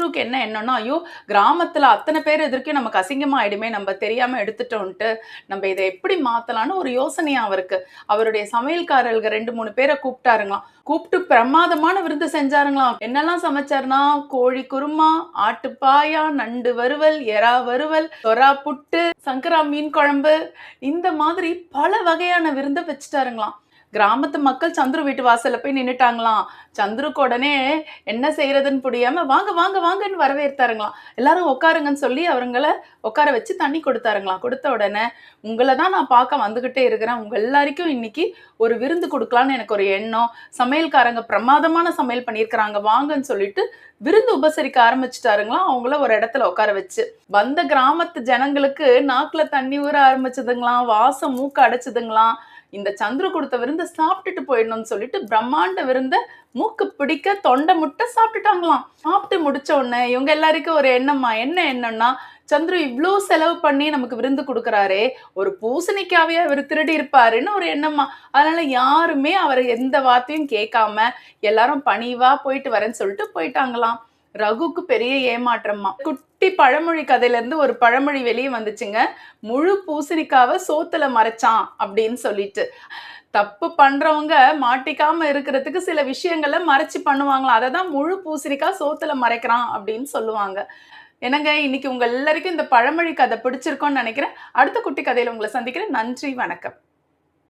சந்துருக்கு என்ன எண்ணம்னா, ஐயோ கிராமத்துல அத்தனை பேர் எதிர்க்கும் நமக்கு அசிங்கமா ஆயிடுமே, நம்ம தெரியாம எடுத்துட்டோன்ட்டு நம்ம இதை எப்படி மாத்தலாம்னு ஒரு யோசனையா அவருக்கு. அவருடைய சமையல்காரர்கள் 2-3 பேரை கூப்பிட்டாருங்களாம். கூப்பிட்டு பிரமாதமான விருந்து செஞ்சாருங்களாம். என்னெல்லாம் சமைச்சாருன்னா, கோழி குருமா, ஆட்டுப்பாயா, நண்டு வறுவல், எறா வறுவல், சொரா புட்டு, சங்கரா மீன் குழம்பு, இந்த மாதிரி பல வகையான விருந்த வச்சுட்டாருங்களாம். கிராமத்து மக்கள் சந்துரு வீட்டு வாசல்ல போய் நின்னுட்டாங்களாம். சந்துருக்கு உடனே என்ன செய்யறதுன்னு புரியாம வாங்க வாங்க வாங்கன்னு வரவேற்றாருங்களாம். எல்லாரும் உட்காருங்கன்னு சொல்லி அவங்கள உட்கார வச்சு தண்ணி கொடுத்தாருங்களாம். கொடுத்த உடனே உங்களை தான் நான் பார்க்க வந்துகிட்டே இருக்கிறேன், உங்க எல்லாருக்கும் இன்னைக்கு ஒரு விருந்து கொடுக்கலான்னு எனக்கு ஒரு எண்ணம், சமையல்காரங்க பிரமாதமான சமையல் பண்ணியிருக்கிறாங்க வாங்கன்னு சொல்லிட்டு விருந்து உபசரிக்க ஆரம்பிச்சுட்டாருங்களாம். அவங்கள ஒரு இடத்துல உட்கார வச்சு வந்த கிராமத்து ஜனங்களுக்கு நாக்குல தண்ணி ஊற ஆரம்பிச்சதுங்களாம், வாசம் மூக்கு அடைச்சதுங்களாம். இந்த சந்துரு கொடுத்த விருந்த சாப்பிட்டுட்டு போயிடணும்னு சொல்லிட்டு பிரம்மாண்ட விருந்த மூக்கு பிடிக்க தொண்டை முட்டை சாப்பிட்டுட்டாங்களாம். சாப்பிட்டு முடிச்ச உடனே இவங்க எல்லாருக்கும் ஒரு எண்ணம்மா, என்ன எண்ணம்னா, சந்துரு இவ்ளோ செலவு பண்ணி நமக்கு விருந்து கொடுக்குறாரே, ஒரு பூசணிக்காவே அவர் திருடி இருப்பாருன்னு ஒரு எண்ணம்மா. அதனால யாருமே அவர் எந்த வார்த்தையும் கேட்காம எல்லாரும் பணிவா போயிட்டு வரேன்னு சொல்லிட்டு போயிட்டாங்களாம். ரகுக்கு பெரிய ஏமாற்றம்மா. குட்டி பழமொழி கதையில இருந்து ஒரு பழமொழி வெளியே வந்துச்சுங்க. முழு பூசணிக்காவை சோத்துல மறைச்சான் அப்படின்னு சொல்லிட்டு. தப்பு பண்றவங்க மாட்டிக்காம இருக்கிறதுக்கு சில விஷயங்களை மறைச்சு பண்ணுவாங்களாம். அததான் முழு பூசணிக்காய் சோத்துல மறைக்கிறான் அப்படின்னு சொல்லுவாங்க. என்னங்க, இன்னைக்கு உங்க எல்லாருக்கும் இந்த பழமொழி கதை பிடிச்சிருக்கோன்னு நினைக்கிறேன். அடுத்த குட்டி கதையில உங்களை சந்திக்கிறேன். நன்றி, வணக்கம்.